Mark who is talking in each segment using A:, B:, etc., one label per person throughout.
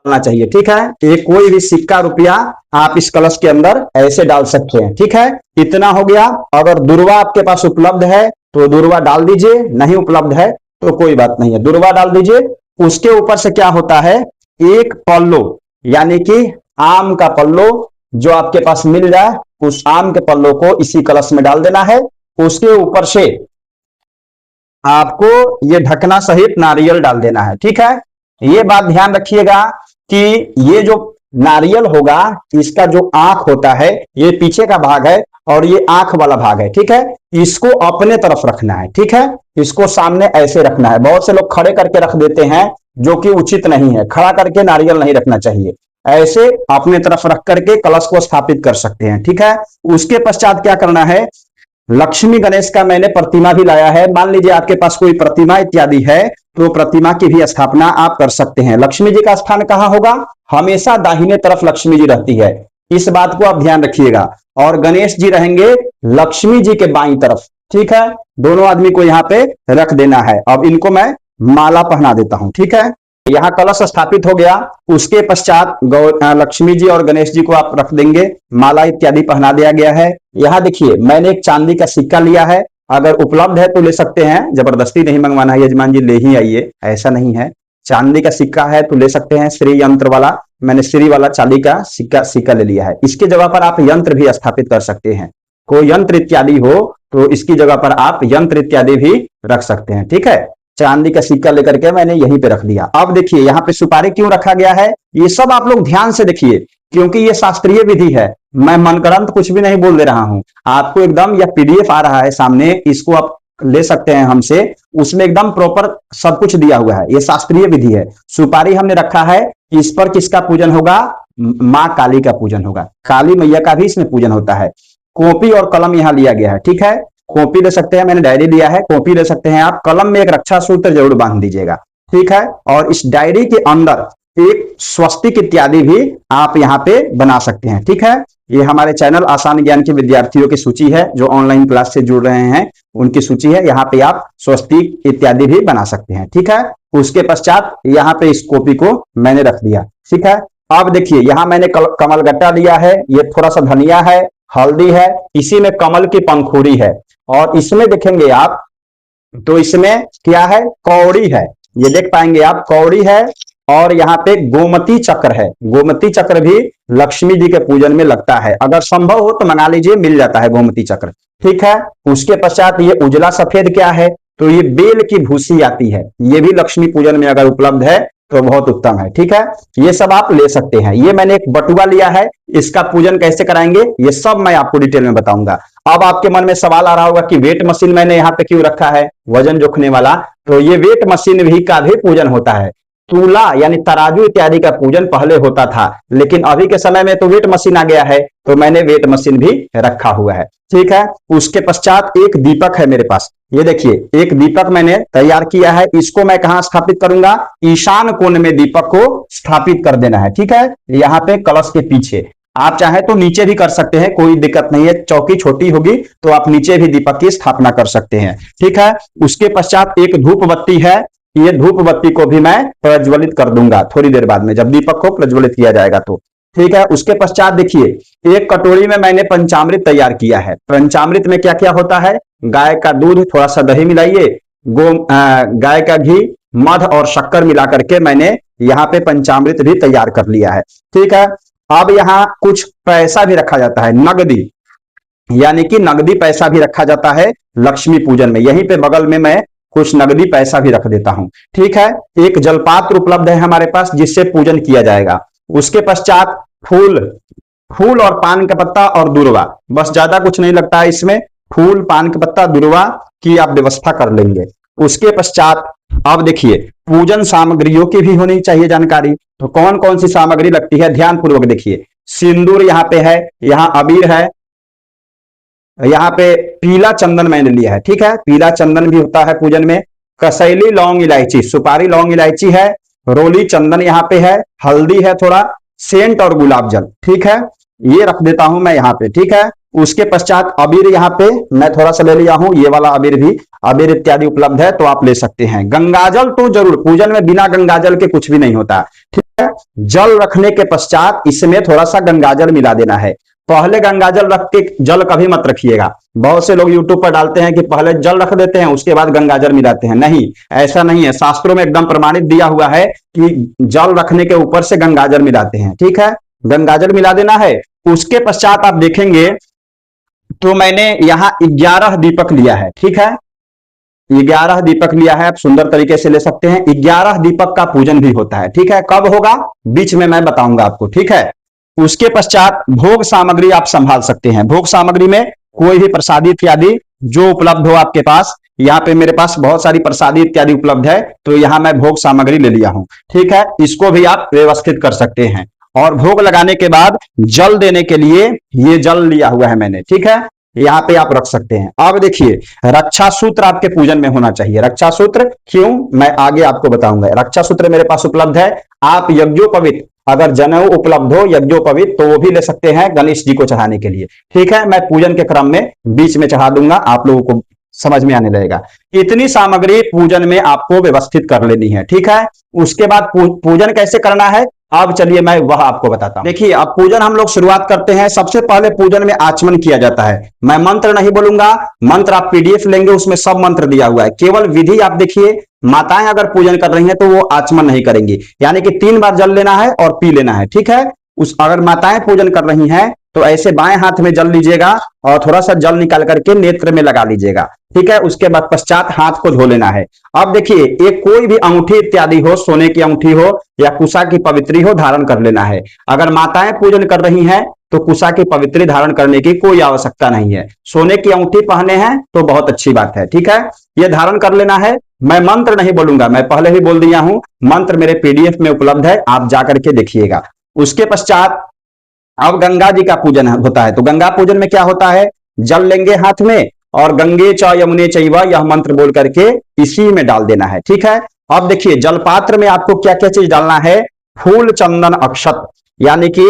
A: डालना चाहिए। ठीक है, ये कोई भी सिक्का रुपया आप इस कलश के अंदर ऐसे डाल सकते हैं। ठीक है, इतना हो गया। अगर दुर्वा आपके पास उपलब्ध है तो दुर्वा डाल दीजिए, नहीं उपलब्ध है तो कोई बात नहीं है, दुर्वा डाल दीजिए। उसके ऊपर से क्या होता है, एक पल्लो यानी कि आम का पल्लो जो आपके पास मिल जाए, उस आम के पल्लो को इसी कलश में डाल देना है। उसके ऊपर से आपको ये ढकना सहित नारियल डाल देना है। ठीक है, ये बात ध्यान रखिएगा कि ये जो नारियल होगा, इसका जो आंख होता है, ये पीछे का भाग है और ये आंख वाला भाग है। ठीक है, इसको अपने तरफ रखना है। ठीक है, इसको सामने ऐसे रखना है। बहुत से लोग खड़े करके रख देते हैं जो कि उचित नहीं है, खड़ा करके नारियल नहीं रखना चाहिए, ऐसे अपने तरफ रख करके कलश को स्थापित कर सकते हैं। ठीक है, उसके पश्चात क्या करना है, लक्ष्मी गणेश का मैंने प्रतिमा भी लाया है। मान लीजिए आपके पास कोई प्रतिमा इत्यादि है तो प्रतिमा की भी स्थापना आप कर सकते हैं। लक्ष्मी जी का स्थान कहां होगा, हमेशा दाहिने तरफ लक्ष्मी जी रहती है, इस बात को आप ध्यान रखिएगा। और गणेश जी रहेंगे लक्ष्मी जी के बाईं तरफ। ठीक है, दोनों आदमी को यहाँ पे रख देना है। अब इनको मैं माला पहना देता हूं। ठीक है, यहाँ कलश स्थापित हो गया। उसके पश्चात लक्ष्मी जी और गणेश जी को आप रख देंगे, माला इत्यादि पहना दिया गया है। यहाँ देखिए मैंने एक चांदी का सिक्का लिया है, अगर उपलब्ध है तो ले सकते हैं, जबरदस्ती नहीं मंगवाना है, यजमान जी ले ही आइए, ऐसा नहीं है। चांदी का सिक्का है तो ले सकते हैं, श्री यंत्र वाला, मैंने श्री वाला चांदी का सिक्का ले लिया है। इसकी जगह पर आप यंत्र भी स्थापित कर सकते हैं, कोई यंत्र इत्यादि हो तो इसकी जगह पर आप यंत्र इत्यादि भी रख सकते हैं। ठीक है, चांदी का सिक्का लेकर के मैंने यहीं पे रख दिया। अब देखिए यहाँ पे सुपारी क्यों रखा गया है, ये सब आप लोग ध्यान से देखिए, क्योंकि ये शास्त्रीय विधि है। मैं मनगढ़ंत कुछ भी नहीं बोल दे रहा हूं आपको, एकदम यह पीडीएफ आ रहा है सामने, इसको आप ले सकते हैं हमसे, उसमें एकदम प्रॉपर सब कुछ दिया हुआ है। ये शास्त्रीय विधि है। सुपारी हमने रखा है, इस पर किसका पूजन होगा, मां काली का पूजन होगा, काली मैया का भी इसमें पूजन होता है। कॉपी और कलम यहाँ लिया गया है। ठीक है, कॉपी ले सकते हैं, मैंने डायरी लिया है, कॉपी ले सकते हैं आप। कलम में एक रक्षा सूत्र जरूर बांध दीजिएगा। ठीक है, और इस डायरी के अंदर एक स्वस्तिक इत्यादि भी आप यहाँ पे बना सकते हैं। ठीक है, ये हमारे चैनल आसान ज्ञान के विद्यार्थियों की सूची है जो ऑनलाइन क्लास से जुड़ रहे हैं, उनकी सूची है। यहाँ पे आप स्वस्तिक इत्यादि भी बना सकते हैं। ठीक है, उसके पश्चात यहाँ पे इस कॉपी को मैंने रख दिया। ठीक है, अब देखिए यहाँ मैंने कमलगट्टा लिया है, ये थोड़ा सा धनिया है, हल्दी है, इसी में कमल की पंखुड़ी है, और इसमें देखेंगे आप तो इसमें क्या है, कौड़ी है, ये देख पाएंगे आप, कौड़ी है। और यहाँ पे गोमती चक्र है, गोमती चक्र भी लक्ष्मी जी के पूजन में लगता है, अगर संभव हो तो मंगा लीजिए, मिल जाता है गोमती चक्र। ठीक है, उसके पश्चात ये उजला सफेद क्या है, तो ये बेल की भूसी आती है, ये भी लक्ष्मी पूजन में अगर उपलब्ध है तो बहुत उत्तम है। ठीक है, ये सब आप ले सकते हैं। ये मैंने एक बटुआ लिया है, इसका पूजन कैसे कराएंगे ये सब मैं आपको डिटेल में बताऊंगा। अब आपके मन में सवाल आ रहा होगा कि वेट मशीन मैंने यहाँ पे क्यों रखा है, वजन जोखने वाला, तो ये वेट मशीन भी का भी पूजन होता है। तूला यानी तराजू इत्यादि का पूजन पहले होता था, लेकिन अभी के समय में तो वेट मशीन आ गया है, तो मैंने वेट मशीन भी रखा हुआ है। ठीक है, उसके पश्चात एक दीपक है मेरे पास, ये देखिए एक दीपक मैंने तैयार किया है। इसको मैं कहां स्थापित करूंगा, ईशान कोण में दीपक को स्थापित कर देना है। ठीक है, यहाँ पे कलश के पीछे, आप चाहे तो नीचे भी कर सकते हैं, कोई दिक्कत नहीं है, चौकी छोटी होगी तो आप नीचे भी दीपक की स्थापना कर सकते हैं। ठीक है, उसके पश्चात एक धूप बत्ती है, ये धूप बत्ती को भी मैं प्रज्वलित कर दूंगा थोड़ी देर बाद में, जब दीपक को प्रज्वलित किया जाएगा तो। ठीक है, उसके पश्चात देखिए एक कटोरी में मैंने पंचामृत तैयार किया है। पंचामृत में क्या क्या होता है, गाय का दूध, थोड़ा सा दही मिलाइए, गाय का घी, मध और शक्कर मिला करके मैंने यहाँ पे पंचामृत भी तैयार कर लिया है। ठीक है, अब यहाँ कुछ पैसा भी रखा जाता है, नगदी, यानी कि नगदी पैसा भी रखा जाता है लक्ष्मी पूजन में। यहीं पे बगल में मैं कुछ नगदी पैसा भी रख देता हूं। ठीक है, एक जलपात्र उपलब्ध है हमारे पास जिससे पूजन किया जाएगा। उसके पश्चात फूल और पान का पत्ता और दुर्वा, बस ज्यादा कुछ नहीं लगता है इसमें, फूल, पान का पत्ता, दुर्वा की आप व्यवस्था कर लेंगे। उसके पश्चात अब देखिए पूजन सामग्रियों की भी होनी चाहिए जानकारी, तो कौन कौन सी सामग्री लगती है ध्यान पूर्वक देखिए। सिंदूर यहाँ पे है, यहाँ अबीर है, यहाँ पे पीला चंदन मैंने लिया है। ठीक है, पीला चंदन भी होता है पूजन में। कसैली, लौंग, इलायची, सुपारी, लौंग, इलायची है, रोली, चंदन यहाँ पे है, हल्दी है थोड़ा, सेंट और गुलाब जल। ठीक है, ये रख देता हूं मैं यहाँ पे, ठीक है। उसके पश्चात अबीर यहाँ पे मैं थोड़ा सा ले लिया हूं, ये वाला अबीर भी, अबीर इत्यादि उपलब्ध है तो आप ले सकते हैं। गंगाजल तो जरूर, पूजन में बिना गंगाजल के कुछ भी नहीं होता, ठीक है। जल रखने के पश्चात इसमें थोड़ा सा गंगाजल मिला देना है। पहले गंगाजल रख के जल कभी मत रखिएगा। बहुत से लोग यूट्यूब पर डालते हैं कि पहले जल रख देते हैं उसके बाद गंगाजल मिलाते हैं, नहीं, ऐसा नहीं है। शास्त्रों में एकदम प्रमाणित दिया हुआ है कि जल रखने के ऊपर से गंगाजल मिलाते हैं, ठीक है। गंगाजल मिला देना है। उसके पश्चात आप देखेंगे तो मैंने यहाँ 11 दीपक लिया है, ठीक है। 11 दीपक लिया है, आप सुंदर तरीके से ले सकते हैं। 11 दीपक का पूजन भी होता है, ठीक है। कब होगा बीच में मैं बताऊंगा आपको, ठीक है। उसके पश्चात भोग सामग्री आप संभाल सकते हैं। भोग सामग्री में कोई भी प्रसादी इत्यादि जो उपलब्ध हो आपके पास, यहाँ पे मेरे पास बहुत सारी प्रसादी इत्यादि उपलब्ध है तो यहाँ मैं भोग सामग्री ले लिया हूं, ठीक है। इसको भी आप व्यवस्थित कर सकते हैं। और भोग लगाने के बाद जल देने के लिए ये जल लिया हुआ है मैंने, ठीक है, यहाँ पे आप रख सकते हैं। अब देखिए, रक्षा सूत्र आपके पूजन में होना चाहिए। रक्षा सूत्र क्यों, मैं आगे आपको बताऊंगा। रक्षा सूत्र मेरे पास उपलब्ध है। आप यज्ञोपवीत, अगर जनेऊ उपलब्ध हो यज्ञोपवीत तो वो भी ले सकते हैं गणेश जी को चढ़ाने के लिए, ठीक है। मैं पूजन के क्रम में बीच में चढ़ा दूंगा, आप लोगों को समझ में आने लगेगा। इतनी सामग्री पूजन में आपको व्यवस्थित कर लेनी है, ठीक है। उसके बाद पूजन कैसे करना है अब चलिए मैं वह आपको बताता हूं। देखिए, अब पूजन हम लोग शुरुआत करते हैं। सबसे पहले पूजन में आचमन किया जाता है। मैं मंत्र नहीं बोलूंगा, मंत्र आप पीडीएफ लेंगे उसमें सब मंत्र दिया हुआ है। केवल विधि आप देखिए, माताएं अगर पूजन कर रही हैं तो वो आचमन नहीं करेंगी, यानी कि 3 बार जल लेना है और पी लेना है, ठीक है। अगर माताएं पूजन कर रही हैं तो ऐसे बाएं हाथ में जल लीजिएगा और थोड़ा सा जल निकाल करके नेत्र में लगा लीजिएगा, ठीक है। उसके बाद पश्चात हाथ को धो लेना है। अब देखिए, एक कोई भी अंगूठी इत्यादि हो, सोने की अंगूठी हो या कुशा की पवित्री हो, धारण कर लेना है। अगर माताएं पूजन कर रही हैं तो कुशा की पवित्री धारण करने की कोई आवश्यकता नहीं है। सोने की अंगूठी पहने हैं तो बहुत अच्छी बात है, ठीक है। ये धारण कर लेना है। मैं मंत्र नहीं बोलूंगा, मैं पहले ही बोल दिया हूं, मंत्र मेरे पीडीएफ में उपलब्ध है, आप जाकर के देखिएगा। उसके पश्चात अब गंगा जी का पूजन होता है। तो गंगा पूजन में क्या होता है, जल लेंगे हाथ में और गंगे च यमुने चैव यह मंत्र बोल करके इसी में डाल देना है, ठीक है। अब देखिए, जलपात्र में आपको क्या क्या चीज डालना है, फूल चंदन अक्षत, यानी कि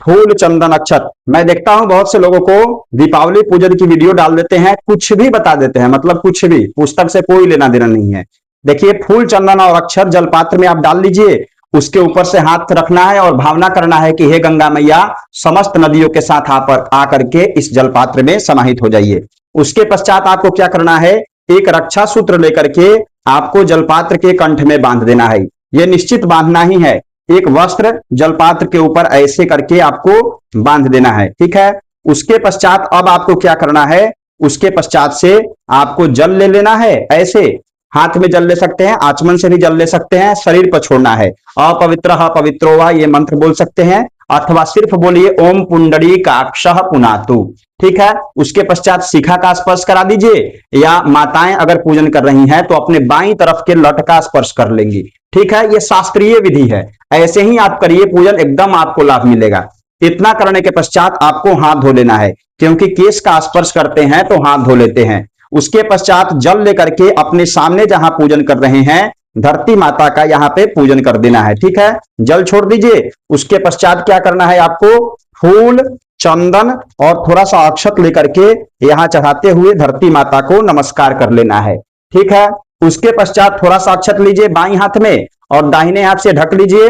A: फूल चंदन अक्षत। मैं देखता हूं बहुत से लोगों को दीपावली पूजन की वीडियो डाल देते हैं, कुछ भी बता देते हैं, मतलब कुछ भी, पुस्तक से कोई लेना देना नहीं है। देखिए, फूल चंदन और अक्षत जलपात्र में आप डाल लीजिए। उसके ऊपर से हाथ रखना है और भावना करना है कि हे गंगा मैया, समस्त नदियों के साथ आकर के इस जलपात्र में समाहित हो जाइए। उसके पश्चात आपको क्या करना है, एक रक्षा सूत्र लेकर के आपको जलपात्र के कंठ में बांध देना है। यह निश्चित बांधना ही है। एक वस्त्र जलपात्र के ऊपर ऐसे करके आपको बांध देना है, ठीक है। उसके पश्चात अब आपको क्या करना है, उसके पश्चात से आपको जल ले लेना है। ऐसे हाथ में जल ले सकते हैं, आचमन से भी जल ले सकते हैं, शरीर पर छोड़ना है। अपवित्रः पवित्रो वा ये मंत्र बोल सकते हैं, अथवा सिर्फ बोलिए ओम पुंडरीकाक्षः पुनातु, ठीक है। उसके पश्चात शिखा का स्पर्श करा दीजिए, या माताएं अगर पूजन कर रही हैं तो अपने बाईं तरफ के लट का स्पर्श कर लेंगी, ठीक है। ये शास्त्रीय विधि है, ऐसे ही आप करिए, पूजन एकदम आपको लाभ मिलेगा। इतना करने के पश्चात आपको हाथ धो लेना है, क्योंकि केश का स्पर्श करते हैं तो हाथ धो लेते हैं। उसके पश्चात जल लेकर के अपने सामने जहां पूजन कर रहे हैं धरती माता का यहाँ पे पूजन कर देना है, ठीक है। जल छोड़ दीजिए। उसके पश्चात क्या करना है, आपको फूल चंदन और थोड़ा सा अक्षत लेकर के यहाँ चढ़ाते हुए धरती माता को नमस्कार कर लेना है, ठीक है। उसके पश्चात थोड़ा सा अक्षत लीजिए बाईं हाथ में और दाहिने हाथ से ढक लीजिए।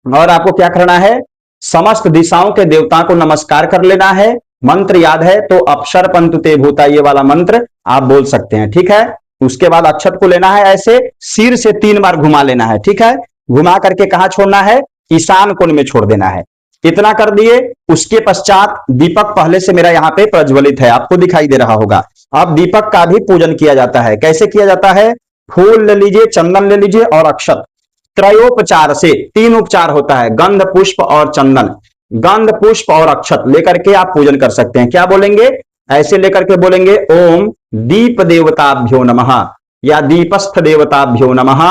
A: और आपको क्या करना है, समस्त दिशाओं के देवता को नमस्कार कर लेना है। मंत्र याद है तो अक्षर पंतु ते भूता ये वाला मंत्र आप बोल सकते हैं, ठीक है। उसके बाद अक्षत को लेना है, ऐसे सिर से 3 बार घुमा लेना है, ठीक है। घुमा करके कहां छोड़ना है, ईशान कोण में छोड़ देना है। इतना कर दिए। उसके पश्चात दीपक पहले से मेरा यहाँ पे प्रज्वलित है, आपको दिखाई दे रहा होगा। अब दीपक का भी पूजन किया जाता है। कैसे किया जाता है, फूल ले लीजिए, चंदन ले लीजिए और अक्षत, त्रयोपचार से 3 उपचार होता है, गंध पुष्प और चंदन। गंध पुष्प और अक्षत लेकर के आप पूजन कर सकते हैं। क्या बोलेंगे, ऐसे लेकर के बोलेंगे ओम दीप देवताभ्यो नमः या दीपस्थ देवताभ्यो नमः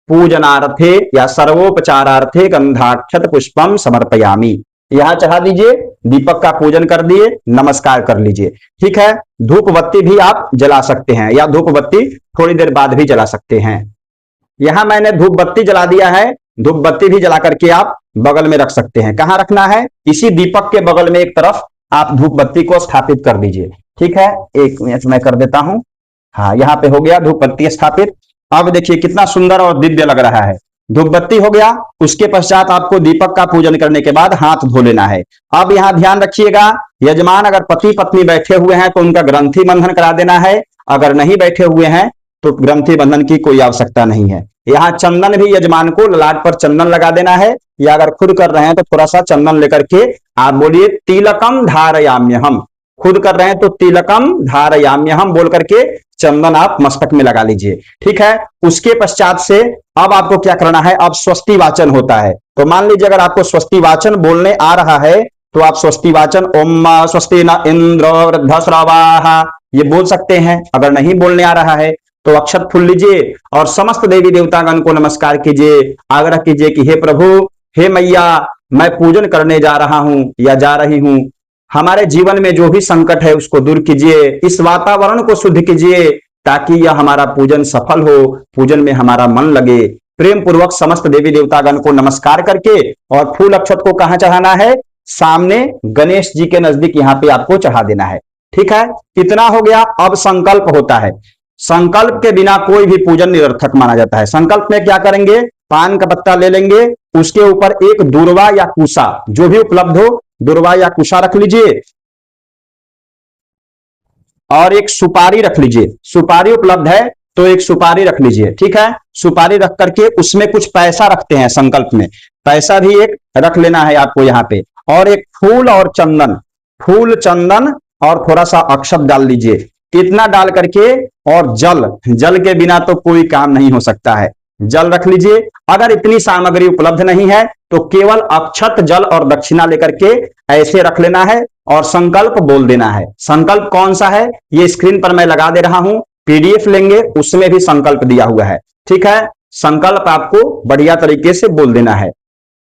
A: पूजनार्थे या सर्वोपचारार्थे गंधाक्षत पुष्पम समर्पयामि। यहां चढ़ा दीजिए, दीपक का पूजन कर दिए, नमस्कार कर लीजिए, ठीक है। धूप बत्ती भी आप जला सकते हैं या धूप बत्ती थोड़ी देर बाद भी जला सकते हैं। यहां मैंने धूप बत्ती जला दिया है, धूप बत्ती भी जला करके आप बगल में रख सकते हैं। कहां रखना है? इसी दीपक के बगल में एक तरफ आप धूप बत्ती को स्थापित कर दीजिए। ठीक है, एक मिनट मैं कर देता हूं। हाँ, यहाँ पे हो गया धूप बत्ती स्थापित। अब देखिए कितना सुंदर और दिव्य लग रहा है। धूप बत्ती हो गया, उसके पश्चात आपको दीपक का पूजन करने के बाद हाथ धो लेना है। अब यहाँ ध्यान रखिएगा, यजमान अगर पति पत्नी बैठे हुए हैं तो उनका ग्रंथि बंधन करा देना है। अगर नहीं बैठे हुए हैं तो ग्रंथि बंधन की कोई आवश्यकता नहीं है। यहाँ चंदन भी यजमान को ललाट पर चंदन लगा देना है, या अगर खुद कर रहे हैं तो थोड़ा सा चंदन लेकर के आप बोलिए तिलकम धारयाम्यहम। खुद कर रहे हैं तो तिलकम धारयाम्यहम बोल करके चंदन आप मस्तक में लगा लीजिए। ठीक है, उसके पश्चात से अब आपको क्या करना है? अब स्वस्ति वाचन होता है। तो मान लीजिए अगर आपको स्वस्ति वाचन बोलने आ रहा है तो आप स्वस्ति वाचन ओम स्वस्ति न इंद्र वृद्धश्रवाः ये बोल सकते हैं। अगर नहीं बोलने आ रहा है तो अक्षत फूल लीजिए और समस्त देवी देवतागण को नमस्कार कीजिए, आग्रह कीजिए कि हे प्रभु, हे मैया, मैं पूजन करने जा रहा हूं या जा रही हूं, हमारे जीवन में जो भी संकट है उसको दूर कीजिए, इस वातावरण को शुद्ध कीजिए ताकि यह हमारा पूजन सफल हो, पूजन में हमारा मन लगे। प्रेम पूर्वक समस्त देवी देवतागण को नमस्कार करके और फूल अक्षत को कहां चढ़ाना है? सामने गणेश जी के नजदीक यहाँ पे आपको चढ़ा देना है। ठीक है, इतना हो गया। अब संकल्प होता है। संकल्प के बिना कोई भी पूजन निरर्थक माना जाता है। संकल्प में क्या करेंगे? पान का पत्ता ले लेंगे, उसके ऊपर एक दूर्वा या कुशा जो भी उपलब्ध हो, दूर्वा या कुशा रख लीजिए और एक सुपारी रख लीजिए। सुपारी उपलब्ध है तो एक सुपारी रख लीजिए। ठीक है, सुपारी रख करके उसमें कुछ पैसा रखते हैं। संकल्प में पैसा भी एक रख लेना है आपको यहाँ पे, और एक फूल और चंदन, फूल चंदन और थोड़ा सा अक्षत डाल लीजिए। इतना डाल करके और जल, जल के बिना तो कोई काम नहीं हो सकता है, जल रख लीजिए। अगर इतनी सामग्री उपलब्ध नहीं है तो केवल अक्षत, जल और दक्षिणा लेकर के ऐसे रख लेना है और संकल्प बोल देना है। संकल्प कौन सा है ये स्क्रीन पर मैं लगा दे रहा हूं, पीडीएफ लेंगे उसमें भी संकल्प दिया हुआ है। ठीक है, संकल्प आपको बढ़िया तरीके से बोल देना है।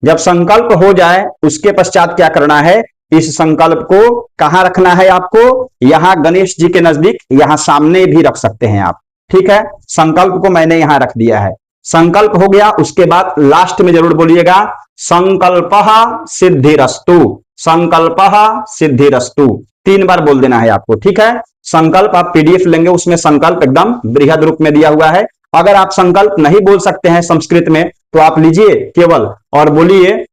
A: जब संकल्प हो जाए उसके पश्चात क्या करना है? इस संकल्प को कहां रखना है आपको? यहां गणेश जी के नजदीक, यहां सामने भी रख सकते हैं आप। ठीक है, संकल्प को मैंने यहां रख दिया है। संकल्प हो गया, उसके बाद लास्ट में जरूर बोलिएगा संकल्पः सिद्धिरस्तु, संकल्पः सिद्धिरस्तु 3 बार बोल देना है आपको। ठीक है, संकल्प आप पीडीएफ लेंगे उसमें संकल्प एकदम बृहद रूप में दिया हुआ है। अगर आप संकल्प नहीं बोल सकते हैं संस्कृत में तो आप लीजिए केवल और बोलिए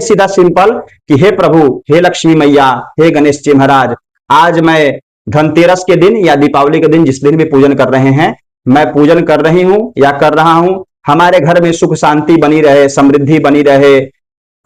A: सीधा सिंपल कि हे प्रभु, हे लक्ष्मी मैया, हे गणेश जी महाराज, आज मैं धनतेरस के दिन या दीपावली के दिन जिस दिन भी पूजन कर रहे हैं, मैं पूजन कर रही हूं या कर रहा हूं, हमारे घर में सुख शांति बनी रहे, समृद्धि बनी रहे,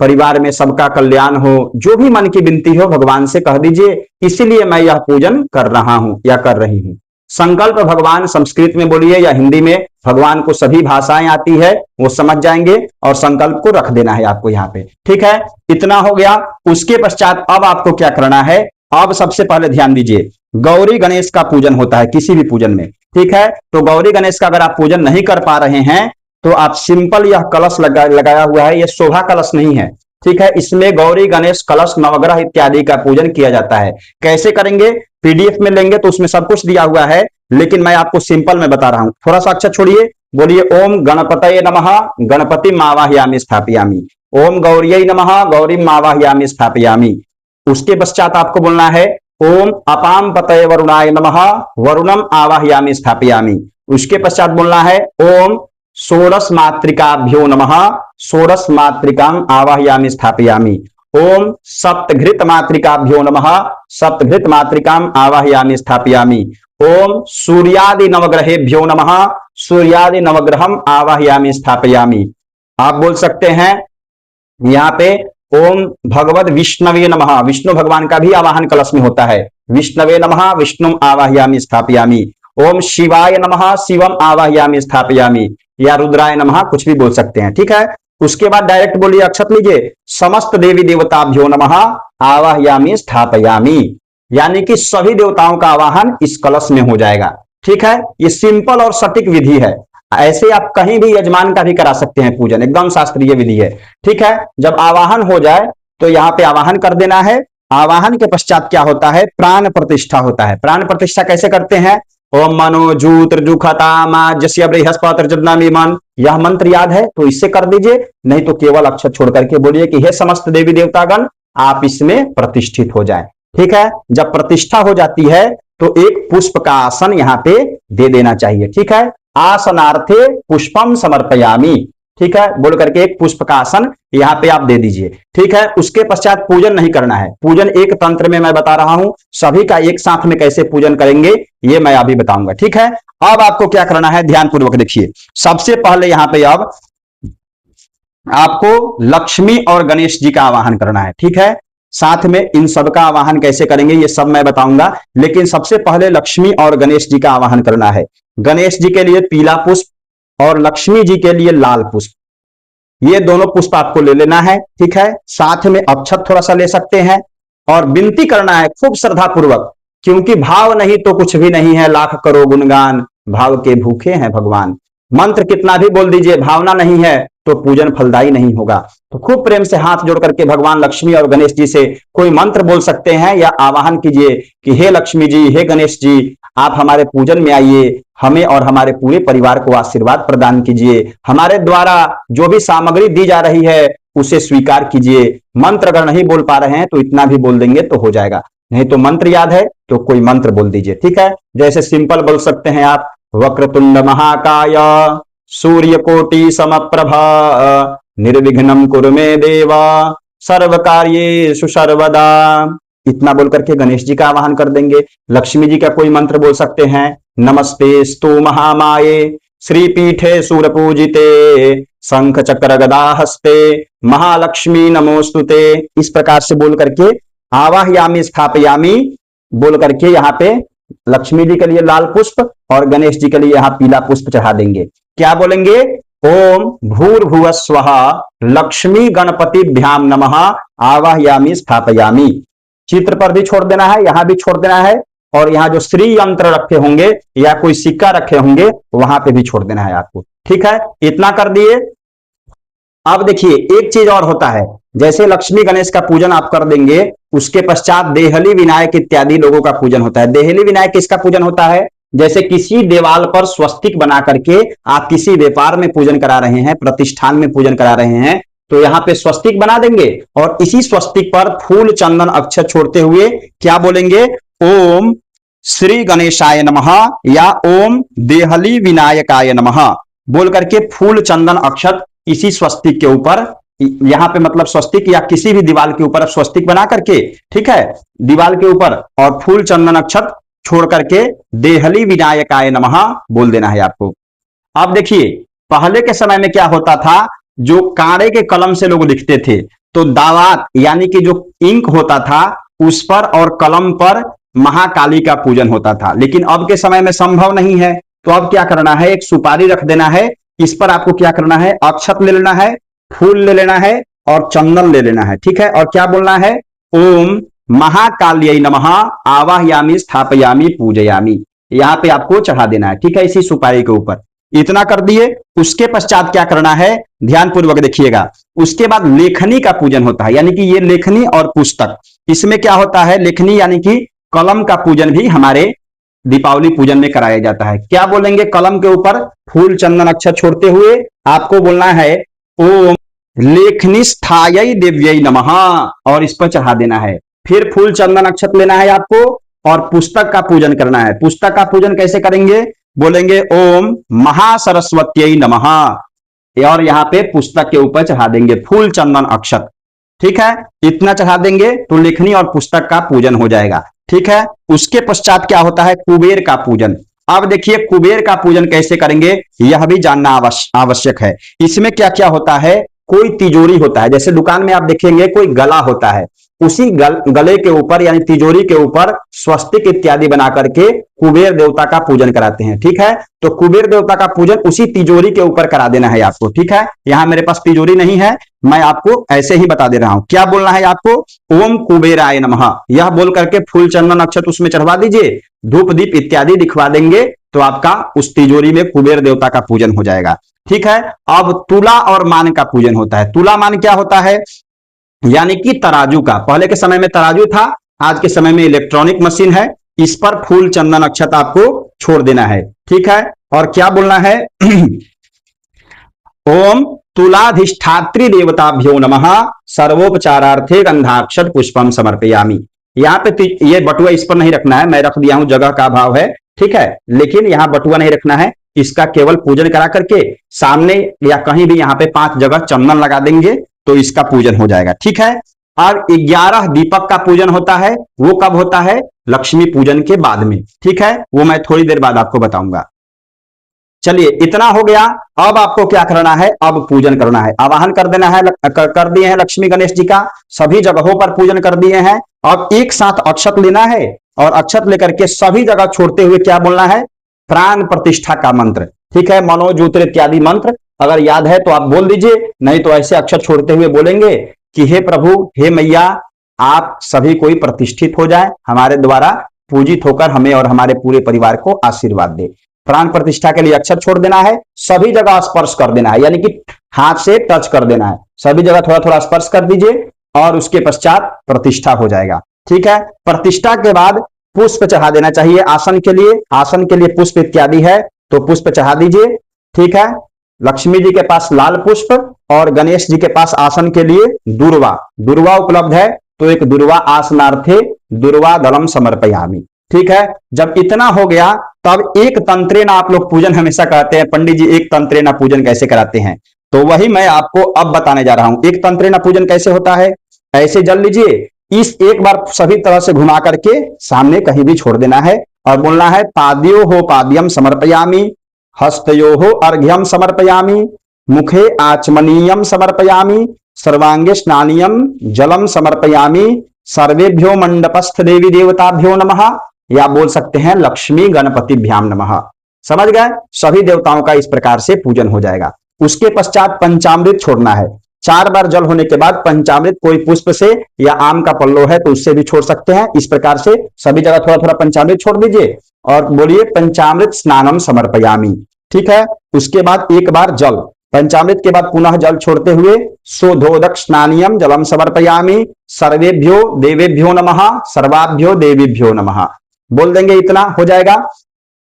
A: परिवार में सबका कल्याण हो, जो भी मन की विनती हो भगवान से कह दीजिए, इसीलिए मैं यह पूजन कर रहा हूं या कर रही हूं। संकल्प भगवान संस्कृत में बोलिए या हिंदी में, भगवान को सभी भाषाएं आती है, वो समझ जाएंगे, और संकल्प को रख देना है आपको यहाँ पे। ठीक है, इतना हो गया। उसके पश्चात अब आपको क्या करना है? अब सबसे पहले ध्यान दीजिए, गौरी गणेश का पूजन होता है किसी भी पूजन में। ठीक है, तो गौरी गणेश का अगर आप पूजन नहीं कर पा रहे हैं तो आप सिंपल यह कलश लगाया हुआ है, यह शोभा कलश नहीं है। ठीक है, इसमें गौरी गणेश कलश नवग्रह इत्यादि का पूजन किया जाता है। कैसे करेंगे? पीडीएफ में लेंगे तो उसमें सब कुछ दिया हुआ है, लेकिन मैं आपको सिंपल में बता रहा हूं। थोड़ा सा अक्षर छोड़िए, बोलिए ओम गणपतये नमः गणपतिम आवाहयामि स्थापयामि, ओम गौर्यै नमः गौरीम आवाहयामि स्थापयामि। उसके पश्चात आपको बोलना है ओम अपाम पतये वरुणाय नमः वरुणम आवाहयामि स्थापयामि। उसके पश्चात बोलना है ओम षोडश मातृकाभ्यो नमः षोडश मातृकाम आवाहयामि स्थापयामि, ओम सप्तघृत मातृकाभ्यो नमः सप्तघृत मातृकाम आवाहयामि स्थापयामि, ओम सूर्यादि नवग्रहेभ्यो नमः सूर्यादि नवग्रहम आवाहयामि स्थापयामि। आप बोल सकते हैं यहाँ पे ओम भगवद विष्णवे नमः, विष्णु भगवान का भी आवाहन कलश में होता है, विष्णवे नमः विष्णुम आवाहयामि स्थापयामि, ओम शिवाय नमः शिवम आवाहयामि स्थापयामि, या रुद्राय नमः, कुछ भी बोल सकते हैं। ठीक है, उसके बाद डायरेक्ट बोलिए, अक्षत लीजिए, समस्त देवी देवताभ्यो नमः आवाहयामि स्थापयामि, यानी कि सभी देवताओं का आवाहन इस कलश में हो जाएगा। ठीक है, ये सिंपल और सटीक विधि है। ऐसे आप कहीं भी यजमान का भी करा सकते हैं पूजन, एकदम शास्त्रीय विधि है। ठीक है, जब आवाहन हो जाए तो यहाँ पे आवाहन कर देना है। आवाहन के पश्चात क्या होता है? प्राण प्रतिष्ठा होता है। प्राण प्रतिष्ठा कैसे करते हैं? ओम मनो जूत्रजुखतामाज्यस्य बृहस्पतिर्जनामिमन, यह मंत्र याद है तो इससे कर दीजिए, नहीं तो केवल अक्षर छोड़ करके बोलिए कि हे समस्त देवी देवतागण आप इसमें प्रतिष्ठित हो जाए। ठीक है, जब प्रतिष्ठा हो जाती है तो एक पुष्प का आसन यहां पे दे देना चाहिए। ठीक है, आसनार्थे पुष्पम समर्पयामी, ठीक है, बोल करके एक पुष्प का आसन यहां पे आप दे दीजिए। ठीक है, उसके पश्चात पूजन नहीं करना है, पूजन एक तंत्र में मैं बता रहा हूं, सभी का एक साथ में कैसे पूजन करेंगे ये मैं अभी बताऊंगा। ठीक है, अब आपको क्या करना है ध्यान पूर्वक देखिए। सबसे पहले यहां पे अब आपको लक्ष्मी और गणेश जी का आवाहन करना है। ठीक है, साथ में इन सबका आवाहन कैसे करेंगे ये सब मैं बताऊंगा, लेकिन सबसे पहले लक्ष्मी और गणेश जी का आवाहन करना है। गणेश जी के लिए पीला पुष्प और लक्ष्मी जी के लिए लाल पुष्प, ये दोनों पुष्प आपको ले लेना है। ठीक है, साथ में अक्षत थोड़ा सा ले सकते हैं और विनती करना है खूब श्रद्धा पूर्वक, क्योंकि भाव नहीं तो कुछ भी नहीं है, लाख करो गुणगान भाव के भूखे हैं भगवान। मंत्र कितना भी बोल दीजिए, भावना नहीं है तो पूजन फलदायी नहीं होगा। तो खूब प्रेम से हाथ जोड़ करके भगवान लक्ष्मी और गणेश जी से कोई मंत्र बोल सकते हैं या आवाहन कीजिए कि हे लक्ष्मी जी, हे गणेश जी, आप हमारे पूजन में आइए, हमें और हमारे पूरे परिवार को आशीर्वाद प्रदान कीजिए, हमारे द्वारा जो भी सामग्री दी जा रही है उसे स्वीकार कीजिए। मंत्र अगर नहीं बोल पा रहे हैं तो इतना भी बोल देंगे तो हो जाएगा, नहीं तो मंत्र याद है तो कोई मंत्र बोल दीजिए। ठीक है, जैसे सिंपल बोल सकते हैं आप, वक्रतुंड महाकाय सूर्यकोटि समप्रभा निर्विघ्नं कुरु मे देवा सर्व कार्येषु सर्वदा, इतना बोल करके गणेश जी का आवाहन कर देंगे। लक्ष्मी जी का कोई मंत्र बोल सकते हैं, नमस्तेस्तु महामाये श्रीपीठे सूरपूजिते शंख चक्र गदा हस्ते महालक्ष्मी नमोस्तुते, इस प्रकार से बोल करके आवाहयामी स्थापयामी बोल करके यहाँ पे लक्ष्मी जी के लिए लाल पुष्प और गणेश जी के लिए यहाँ पीला पुष्प चढ़ा देंगे। क्या बोलेंगे, ओम भूर्भुवः स्वः लक्ष्मी गणपतिभ्याम नमः आवाहयामी स्थापयामी। चित्र पर भी छोड़ देना है, यहां भी छोड़ देना है, और यहाँ जो श्री यंत्र रखे होंगे या कोई सिक्का रखे होंगे वहां पे भी छोड़ देना है आपको। ठीक है, इतना कर दिए। अब देखिए एक चीज और होता है, जैसे लक्ष्मी गणेश का पूजन आप कर देंगे, उसके पश्चात देहली विनायक इत्यादि लोगों का पूजन होता है। देहली विनायक किसका पूजन होता है, जैसे किसी दीवाल पर स्वस्तिक बना करके आप किसी व्यापार में पूजन करा रहे हैं, प्रतिष्ठान में पूजन करा रहे हैं, तो यहाँ पे स्वस्तिक बना देंगे और इसी स्वस्तिक पर फूल चंदन अक्षत छोड़ते हुए क्या बोलेंगे, ओम श्री गणेशाय नमः या ओम देहली विनायकाय नमः बोल करके फूल चंदन अक्षत इसी स्वस्तिक के ऊपर, यहाँ पे मतलब स्वस्तिक या किसी भी दीवाल के ऊपर स्वस्तिक बना करके, ठीक है, दीवाल के ऊपर और फूल चंदन अक्षत छोड़ करके देहली विनायकाय नमः बोल देना है आपको। अब देखिए पहले के समय में क्या होता था, जो कांटे के कलम से लोग लिखते थे तो दावात यानी कि जो इंक होता था उस पर और कलम पर महाकाली का पूजन होता था, लेकिन अब के समय में संभव नहीं है। तो अब क्या करना है, एक सुपारी रख देना है, इस पर आपको क्या करना है, अक्षत ले लेना है, फूल ले लेना है और चंदन ले लेना है। ठीक है, और क्या बोलना है, ओम महाकाल्यै नमः आवाहयामी स्थापयामी पूजयामी, यहाँ पे आपको चढ़ा देना है। ठीक है, इसी सुपारी के ऊपर इतना कर दिए। उसके पश्चात क्या करना है, ध्यान पूर्वक देखिएगा, उसके बाद लेखनी का पूजन होता है, यानी कि ये लेखनी और पुस्तक, इसमें क्या होता है, लेखनी यानी कि कलम का पूजन भी हमारे दीपावली पूजन में कराया जाता है। क्या बोलेंगे, कलम के ऊपर फूल चंदन अक्षत छोड़ते हुए आपको बोलना है ओम लेखनिस्थायै देव्यै नमः और इस पर चढ़ा देना है। फिर फूल चंदन अक्षत लेना है आपको और पुस्तक का पूजन करना है। पुस्तक का पूजन कैसे करेंगे, बोलेंगे ओम महासरस्वत्यै नमः और यहाँ पे पुस्तक के ऊपर चढ़ा देंगे फूल चंदन अक्षत। ठीक है, इतना चढ़ा देंगे तो लेखनी और पुस्तक का पूजन हो जाएगा। ठीक है, उसके पश्चात क्या होता है, कुबेर का पूजन। अब देखिए कुबेर का पूजन कैसे करेंगे यह भी जानना आवश्यक है। इसमें क्या क्या होता है, कोई तिजोरी होता है, जैसे दुकान में आप देखेंगे कोई गला होता है, उसी गले के ऊपर यानी तिजोरी के ऊपर स्वस्तिक इत्यादि बना करके कुबेर देवता का पूजन कराते हैं। ठीक है, तो कुबेर देवता का पूजन उसी तिजोरी के ऊपर करा देना है आपको। ठीक है, यहां मेरे पास तिजोरी नहीं है, मैं आपको ऐसे ही बता दे रहा हूं। क्या बोलना है आपको, ओम कुबेराय नमः, यह बोल करके फूल चंदन अक्षत उसमें चढ़वा दीजिए, धूप दीप इत्यादि दिखवा देंगे तो आपका उस तिजोरी में कुबेर देवता का पूजन हो जाएगा। ठीक है, अब तुला और मान का पूजन होता है। तुला मान क्या होता है, यानी कि तराजू का, पहले के समय में तराजू था, आज के समय में इलेक्ट्रॉनिक मशीन है, इस पर फूल चंदन अक्षत आपको छोड़ देना है, ठीक है। और क्या बोलना है? ओम तुलाधिष्ठात्री देवताभ्यो नमः सर्वोपचारार्थे गंधाक्षत पुष्पम समर्पयामि। यहाँ पे ये बटुआ इस पर नहीं रखना है, मैं रख दिया हूं, जगह का अभाव है, ठीक है। लेकिन यहाँ बटुआ नहीं रखना है, इसका केवल पूजन करा करके सामने या कहीं भी यहाँ पे 5 जगह चंदन लगा देंगे तो इसका पूजन हो जाएगा, ठीक है। और 11 दीपक का पूजन होता है, वो कब होता है? लक्ष्मी पूजन के बाद में, ठीक है। वो मैं थोड़ी देर बाद आपको बताऊंगा। चलिए, इतना हो गया। अब आपको क्या करना है? अब पूजन करना है, आवाहन कर देना है, कर दिए हैं लक्ष्मी गणेश जी का, सभी जगहों पर पूजन कर दिए हैं। अब एक साथ अक्षत लेना है और अक्षत लेकर के सभी जगह छोड़ते हुए क्या बोलना है? प्राण प्रतिष्ठा का मंत्र, ठीक है। मनोजूत्र इत्यादि मंत्र अगर याद है तो आप बोल दीजिए, नहीं तो ऐसे अक्षत छोड़ते हुए बोलेंगे कि हे प्रभु, हे मैया, आप सभी कोई प्रतिष्ठित हो जाए, हमारे द्वारा पूजित होकर हमें और हमारे पूरे परिवार को आशीर्वाद दे। प्राण प्रतिष्ठा के लिए अक्षर छोड़ देना है, सभी जगह स्पर्श कर देना है, यानी कि हाथ से टच कर देना है, सभी जगह थोड़ा थोड़ा स्पर्श कर दीजिए और उसके पश्चात प्रतिष्ठा हो जाएगा, ठीक है। प्रतिष्ठा के बाद पुष्प चढ़ा देना चाहिए आसन के लिए, आसन के लिए पुष्प इत्यादि है तो पुष्प चढ़ा दीजिए, ठीक है। लक्ष्मी जी के पास लाल पुष्प और गणेश जी के पास आसन के लिए दुर्वा उपलब्ध है तो एक दुर्वा आसनार्थे दुर्वा दलम समर्पयामि, ठीक है। जब इतना हो गया तब एक तंत्रेण, आप लोग पूजन हमेशा कहते हैं पंडित जी एक तंत्रेण पूजन कैसे कराते हैं, तो वही मैं आपको अब बताने जा रहा हूं। एक तंत्रेण पूजन कैसे होता है? ऐसे जल लीजिए, इस एक बार सभी तरह से घुमा करके सामने कहीं भी छोड़ देना है और बोलना है पाद्यो हो पाद्यम समर्पयामि, हस्तयो हो अर्घ्यम समर्पयामि, मुखे आचमनीयम समर्पयामि, सर्वांगे स्नानियम जलम समर्पयामि, सर्वेभ्यो मंडपस्थ देवी देवताभ्यो नमः, या बोल सकते हैं लक्ष्मी गणपतिभ्याम नमः। समझ गए? सभी देवताओं का इस प्रकार से पूजन हो जाएगा। उसके पश्चात पंचामृत छोड़ना है, 4 बार जल होने के बाद पंचामृत कोई पुष्प से या आम का पल्लो है तो उससे भी छोड़ सकते हैं। इस प्रकार से सभी जगह थोड़ा थोड़ा पंचामृत छोड़ दीजिए और बोलिए पंचामृत स्नानम समर्पयामि, ठीक है। उसके बाद एक बार जल, पंचामृत के बाद पुनः जल छोड़ते हुए सोधोदक स्नानियम जलम समर्पयामि, सर्वेभ्यो देवेभ्यो नमः सर्वाभ्यो देवीभ्यो नमः, बोल देंगे, इतना हो जाएगा।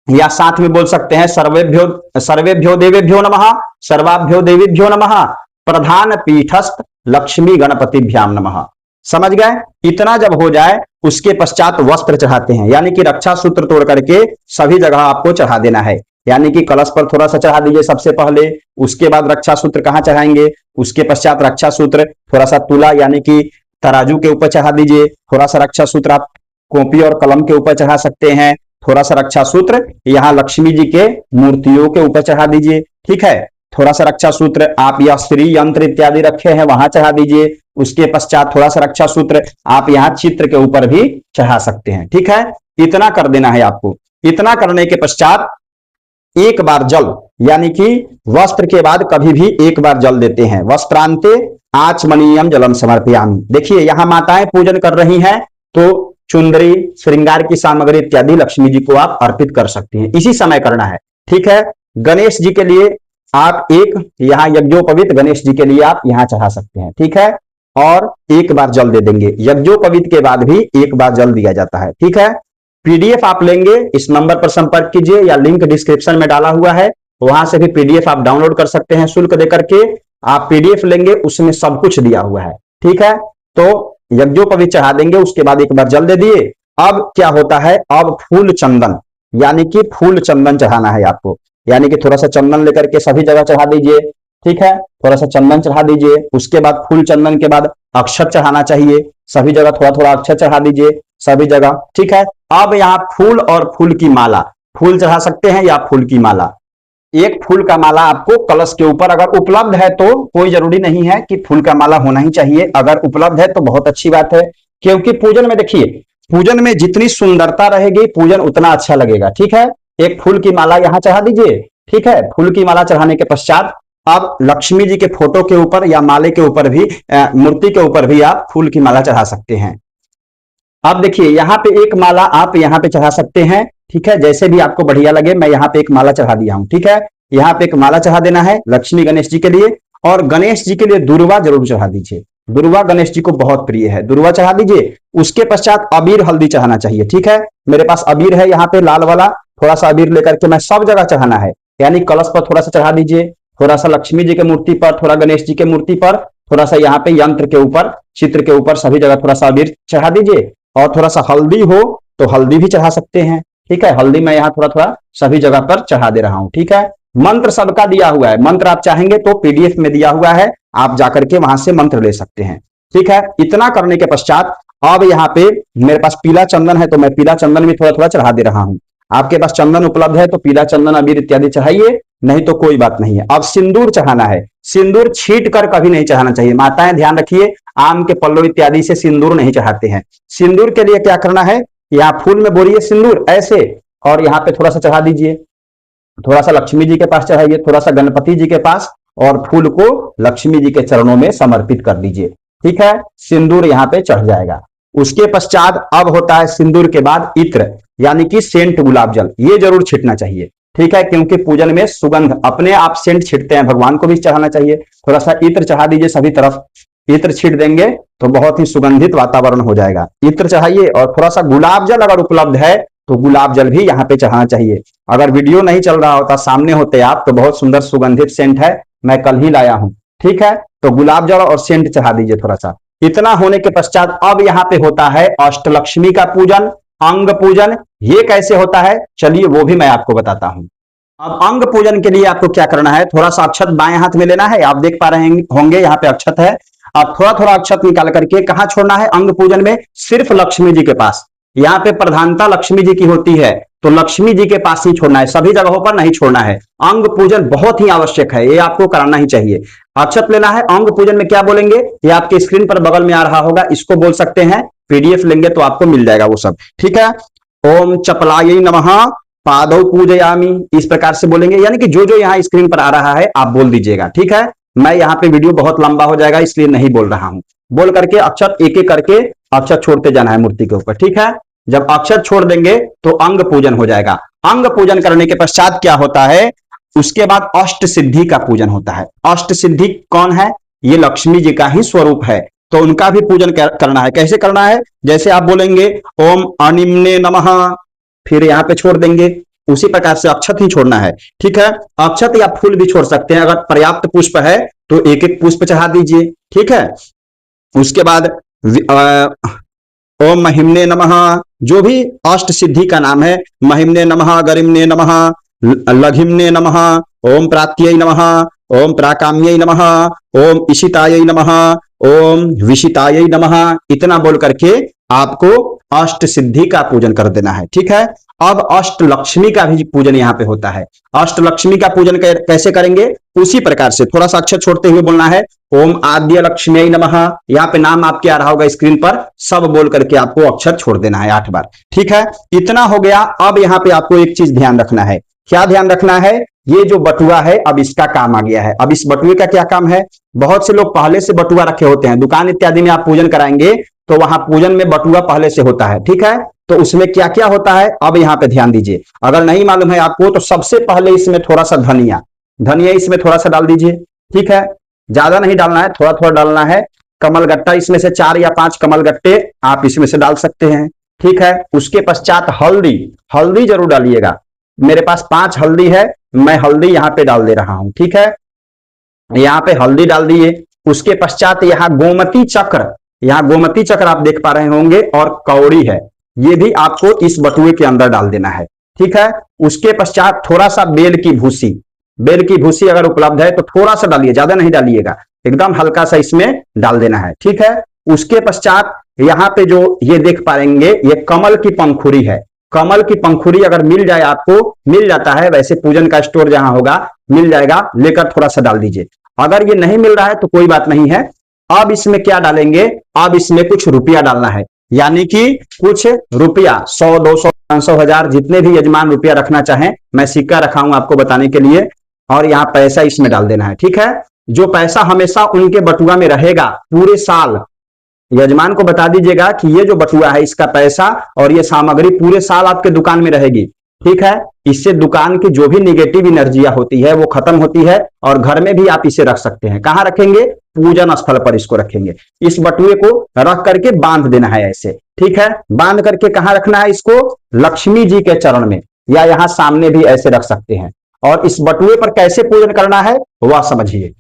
A: या साथ में बोल सकते हैं सर्वेभ्यो देवेभ्यो नमः सर्वाभ्यो देवीभ्यो नमः प्रधान पीठस्थ लक्ष्मी गणपतिभ्याम नमः। समझ गए? इतना जब हो जाए उसके पश्चात वस्त्र चढ़ाते हैं, यानी कि रक्षा सूत्र तोड़ करके सभी जगह आपको चढ़ा देना है, यानी कि कलश पर थोड़ा सा चढ़ा दीजिए सबसे पहले, उसके बाद रक्षा सूत्र कहां चढ़ाएंगे? उसके पश्चात रक्षा सूत्र थोड़ा सा तुला यानी कि तराजू के ऊपर चढ़ा दीजिए, थोड़ा सा रक्षा सूत्र आप कॉपी और कलम के ऊपर चढ़ा सकते हैं, थोड़ा सा रक्षा सूत्र यहाँ लक्ष्मी जी के मूर्तियों के ऊपर चढ़ा दीजिए, ठीक है। थोड़ा सा रक्षा सूत्र आप या स्त्री यंत्र इत्यादि रखे हैं वहां चढ़ा दीजिए। उसके पश्चात थोड़ा सा रक्षा सूत्र आप यहाँ चित्र के ऊपर भी चढ़ा सकते हैं, ठीक है। इतना कर देना है आपको। इतना करने के पश्चात एक बार जल, यानी कि वस्त्र के बाद कभी भी एक बार जल देते हैं। वस्त्रांते आचमनीयम जलम समर्पयामि। देखिए यहाँ माताएं पूजन कर रही हैं तो चुंदरी, श्रृंगार की सामग्री इत्यादि लक्ष्मी जी को आप अर्पित कर सकती हैं, इसी समय करना है, ठीक है। गणेश जी के लिए आप एक यहाँ यज्ञोपवीत गणेश जी के लिए आप यहाँ चढ़ा सकते हैं, ठीक है। और एक बार जल दे देंगे, यज्ञोपवीत के बाद भी एक बार जल दिया जाता है, ठीक है। पीडीएफ आप लेंगे, इस नंबर पर संपर्क कीजिए या लिंक डिस्क्रिप्शन में डाला हुआ है, वहां से भी पीडीएफ आप डाउनलोड कर सकते हैं शुल्क देकर के। आप पीडीएफ लेंगे उसमें सब कुछ दिया हुआ है, ठीक है। तो यज्ञोपवीत चढ़ा देंगे, उसके बाद एक बार जल दे दिए। अब क्या होता है? अब फूल चंदन, यानी कि फूल चंदन चढ़ाना है आपको, यानी कि थोड़ा सा चंदन लेकर के सभी जगह चढ़ा दीजिए, ठीक है। थोड़ा सा चंदन चढ़ा दीजिए, उसके बाद फूल चंदन के बाद अक्षत चढ़ाना चाहिए, सभी जगह थोड़ा थोड़ा अक्षत चढ़ा दीजिए सभी जगह, ठीक है। अब यहाँ फूल और फूल की माला, फूल चढ़ा सकते हैं या फूल की माला, एक फूल का माला आपको कलश के ऊपर अगर उपलब्ध है तो, कोई जरूरी नहीं है कि फूल का माला होना ही चाहिए, अगर उपलब्ध है तो बहुत अच्छी बात है, क्योंकि पूजन में देखिए, पूजन में जितनी सुंदरता रहेगी पूजन उतना अच्छा लगेगा, ठीक है। एक फूल की माला यहाँ चढ़ा दीजिए, ठीक है। फूल की माला चढ़ाने के पश्चात अब लक्ष्मी जी के फोटो के ऊपर या माले के ऊपर भी, मूर्ति के ऊपर भी आप फूल की माला चढ़ा सकते हैं। अब देखिए यहाँ पे एक माला आप यहाँ पे चढ़ा सकते हैं, ठीक है, जैसे भी आपको बढ़िया लगे। मैं यहाँ पे एक माला चढ़ा दिया हूं, ठीक है। यहाँ पे एक माला चढ़ा देना है लक्ष्मी गणेश जी के लिए, और गणेश जी के लिए दुर्वा जरूर चढ़ा दीजिए। दुर्वा गणेश जी को बहुत प्रिय है, दुर्वा चढ़ा दीजिए। उसके पश्चात अबीर हल्दी चढ़ाना चाहिए, ठीक है। मेरे पास अबीर है यहाँ पे लाल वाला, थोड़ा सा अबीर लेकर के मैं सब जगह चढ़ाना है, यानी कलश पर थोड़ा सा चढ़ा दीजिए, थोड़ा सा लक्ष्मी जी के मूर्ति पर, थोड़ा गणेश जी के मूर्ति पर, थोड़ा सा यहाँ पे यंत्र के ऊपर, चित्र के ऊपर, सभी जगह थोड़ा सा अबीर चढ़ा दीजिए। और थोड़ा सा हल्दी हो तो हल्दी भी चढ़ा सकते हैं, ठीक है। हल्दी मैं यहाँ थोड़ा थोड़ा सभी जगह पर चढ़ा दे रहा हूँ, ठीक है। मंत्र सबका दिया हुआ है, मंत्र आप चाहेंगे तो पीडीएफ में दिया हुआ है, आप जाकर के वहां से मंत्र ले सकते हैं, ठीक है। इतना करने के पश्चात अब यहाँ पे मेरे पास पीला चंदन है तो मैं पीला चंदन भी थोड़ा थोड़ा चढ़ा दे रहा हूँ। आपके पास चंदन उपलब्ध है तो पीला चंदन अबीर इत्यादि चढ़ाइए, नहीं तो कोई बात नहीं है। अब सिंदूर चढ़ाना है, सिंदूर छीट कर कभी नहीं चढ़ाना चाहिए। माताएं ध्यान रखिए, आम के पल्लों इत्यादि से सिंदूर नहीं चढ़ाते हैं। सिंदूर के लिए क्या करना है, यहाँ फूल में बोलिए सिंदूर ऐसे, और यहाँ पे थोड़ा सा चढ़ा दीजिए, थोड़ा सा लक्ष्मी जी के पास चढ़ाइए, थोड़ा सा गणपति जी के पास, और फूल को लक्ष्मी जी के चरणों में समर्पित कर दीजिए, ठीक है। सिंदूर यहाँ पे चढ़ जाएगा। उसके पश्चात अब होता है सिंदूर के बाद इत्र, यानी कि सेंट गुलाब जल, ये जरूर छिड़कना चाहिए, ठीक है, क्योंकि पूजन में सुगंध अपने आप सेंट छिड़ते हैं, भगवान को भी चढ़ाना चाहिए। थोड़ा सा इत्र चढ़ा दीजिए सभी तरफ, इत्र छीट देंगे तो बहुत ही सुगंधित वातावरण हो जाएगा। इत्र चढ़ाइए, और थोड़ा सा गुलाब जल अगर उपलब्ध है तो गुलाब जल भी यहाँ पे चढ़ाना चाहिए। अगर वीडियो नहीं चल रहा होता, सामने होते आप, तो बहुत सुंदर सुगंधित सेंट है, मैं कल ही लाया हूं, ठीक है। तो गुलाब जल और सेंट चढ़ा दीजिए थोड़ा सा। इतना होने के पश्चात अब यहाँ पे होता है अष्टलक्ष्मी का पूजन, अंग पूजन। ये कैसे होता है, चलिए वो भी मैं आपको बताता हूं। अब अंग पूजन के लिए आपको क्या करना है, थोड़ा सा अक्षत बाएं हाथ में लेना है, आप देख पा रहे होंगे यहाँ पे अक्षत है। आप थोड़ा थोड़ा अक्षत निकाल करके कहाँ छोड़ना है, अंग पूजन में सिर्फ लक्ष्मी जी के पास। यहाँ पे प्रधानता लक्ष्मी जी की होती है, तो लक्ष्मी जी के पास ही छोड़ना है, सभी जगहों पर नहीं छोड़ना है। अंग पूजन बहुत ही आवश्यक है, ये आपको कराना ही चाहिए। अक्षत लेना है, अंग पूजन में क्या बोलेंगे ये आपके स्क्रीन पर बगल में आ रहा होगा, इसको बोल सकते हैं, पीडीएफ लेंगे तो आपको मिल जाएगा वो सब, ठीक है। ओम चपलायै नमः पादौ पूजयामि, इस प्रकार से बोलेंगे, यानी कि जो जो यहाँ स्क्रीन पर आ रहा है आप बोल दीजिएगा, ठीक है। मैं यहाँ पे वीडियो बहुत लंबा हो जाएगा इसलिए नहीं बोल रहा हूं, बोल करके अक्षत एक एक करके अक्षत छोड़ते जाना है मूर्ति के ऊपर, ठीक है। जब अक्षत छोड़ देंगे तो अंग पूजन हो जाएगा। अंग पूजन करने के पश्चात क्या होता है, उसके बाद अष्ट सिद्धि का पूजन होता है। अष्ट सिद्धि कौन है, ये लक्ष्मी जी का ही स्वरूप है, तो उनका भी पूजन करना है। कैसे करना है, जैसे आप बोलेंगे ओम अनिम्ने नमः, फिर यहाँ पे छोड़ देंगे, उसी प्रकार से अक्षत ही छोड़ना है, ठीक है। अक्षत या फूल भी छोड़ सकते हैं, अगर पर्याप्त पुष्प है तो एक एक पुष्प चढ़ा दीजिए, ठीक है। उसके बाद ओम महिम्ने नमः, जो भी अष्ट सिद्धि का नाम है, महिम्ने नमः, गरिम्ने नमः, लघिम्ने नमः, ओम प्रात्यै नमः, ओम प्राकाम्यै नमः, ओम इशितायै नमः, ओम विशितायै नमः, इतना बोल करके आपको अष्ट सिद्धि का पूजन कर देना है, ठीक है। अब अष्ट लक्ष्मी का भी पूजन यहाँ पे होता है। अष्ट लक्ष्मी का पूजन कैसे करेंगे, उसी प्रकार से थोड़ा सा अक्षर छोड़ते हुए बोलना है ओम आद्य लक्ष्मी नमः, यहाँ पे नाम आपके आ रहा होगा स्क्रीन पर, सब बोल करके आपको अक्षर छोड़ देना है 8 बार, ठीक है। इतना हो गया। अब यहाँ पे आपको एक चीज ध्यान रखना है, क्या ध्यान रखना है, ये जो बटुआ है अब इसका काम आ गया है। अब इस बटुए का क्या काम है, बहुत से लोग पहले से बटुआ रखे होते हैं, दुकान इत्यादि में आप पूजन कराएंगे तो वहां पूजन में बटुआ पहले से होता है, ठीक है। तो उसमें क्या क्या होता है अब यहाँ पे ध्यान दीजिए, अगर नहीं मालूम है आपको तो सबसे पहले इसमें थोड़ा सा धनिया, धनिया इसमें थोड़ा सा डाल दीजिए, ठीक है। ज्यादा नहीं डालना है, थोड़ा थोड़ा डालना है। कमलगट्टा इसमें से 4 या 5 कमलगट्टे आप इसमें से डाल सकते हैं, ठीक है। उसके पश्चात हल्दी, हल्दी जरूर डालिएगा। मेरे पास 5 हल्दी है, मैं हल्दी यहाँ पे डाल दे रहा हूं, ठीक है। यहाँ पे हल्दी डाल दिए। उसके पश्चात यहाँ गोमती चक्र, यहाँ गोमती चक्र आप देख पा रहे होंगे, और कौड़ी है, ये भी आपको इस बटुए के अंदर डाल देना है, ठीक है। उसके पश्चात थोड़ा सा बेल की भूसी, बेल की भूसी अगर उपलब्ध है तो थोड़ा सा डालिए, ज्यादा नहीं डालिएगा, एकदम हल्का सा इसमें डाल देना है, ठीक है। उसके पश्चात यहाँ पे जो ये देख पाएंगे ये कमल की पंखुड़ी है, कमल की पंखुड़ी अगर मिल जाए आपको, मिल जाता है वैसे पूजन का स्टोर जहां होगा मिल जाएगा, लेकर थोड़ा सा डाल दीजिए। अगर ये नहीं मिल रहा है तो कोई बात नहीं है। अब इसमें क्या डालेंगे, अब इसमें कुछ रुपया डालना है, यानी कि कुछ रुपया 100, 200, 500, 1000 जितने भी यजमान रुपया रखना चाहें, मैं सिक्का रखा हूं आपको बताने के लिए, और यहाँ पैसा इसमें डाल देना है, ठीक है। जो पैसा हमेशा उनके बटुआ में रहेगा पूरे साल, यजमान को बता दीजिएगा कि ये जो बटुआ है इसका पैसा और ये सामग्री पूरे साल आपके दुकान में रहेगी, ठीक है। इससे दुकान की जो भी निगेटिव एनर्जियां होती है वो खत्म होती है, और घर में भी आप इसे रख सकते हैं। कहाँ रखेंगे, पूजन स्थल पर इसको रखेंगे। इस बटुए को रख करके बांध देना है ऐसे, ठीक है। बांध करके कहां रखना है इसको? लक्ष्मी जी के चरण में, या यहां सामने भी ऐसे रख सकते हैं। और इस बटुए पर कैसे पूजन करना है वह समझिए।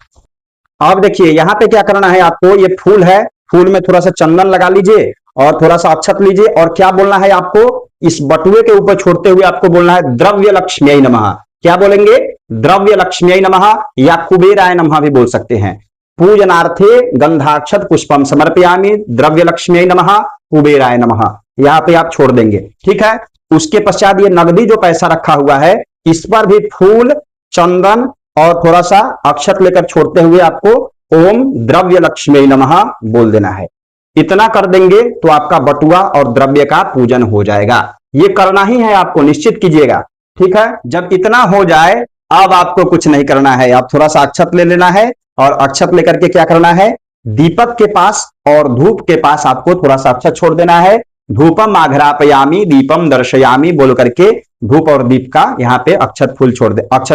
A: अब देखिए यहां पे क्या करना है आपको, ये फूल है, फूल में थोड़ा सा चंदन लगा लीजिए और थोड़ा सा अक्षत लीजिए, और क्या बोलना है आपको, इस बटुए के ऊपर छोड़ते हुए आपको बोलना है द्रव्य लक्ष्मी नमः। क्या बोलेंगे? द्रव्य लक्ष्मी नमः, या कुबेराय नमः भी बोल सकते हैं। पूजनार्थे गंधाक्षत पुष्पम समर्पयामि द्रव्य लक्ष्मी नमः कुबेराय नमः, यहां पे आप छोड़ देंगे, ठीक है। उसके पश्चात ये नगदी जो पैसा रखा हुआ है इस पर भी फूल, चंदन और थोड़ा सा अक्षत लेकर छोड़ते हुए आपको ओम द्रव्य लक्ष्मी नमः बोल देना है। इतना कर देंगे तो आपका बटुआ और द्रव्य का पूजन हो जाएगा। ये करना ही है आपको, निश्चित कीजिएगा, ठीक है। जब इतना हो जाए अब आपको कुछ नहीं करना है, आप थोड़ा सा अक्षत ले लेना है और अक्षत लेकर के क्या करना है, दीपक के पास और धूप के पास आपको थोड़ा सा अक्षत छोड़ देना है। धूपम आघ्रापयामी दीपम दर्शयामी बोल करके धूप और दीप का यहाँ पे अक्षत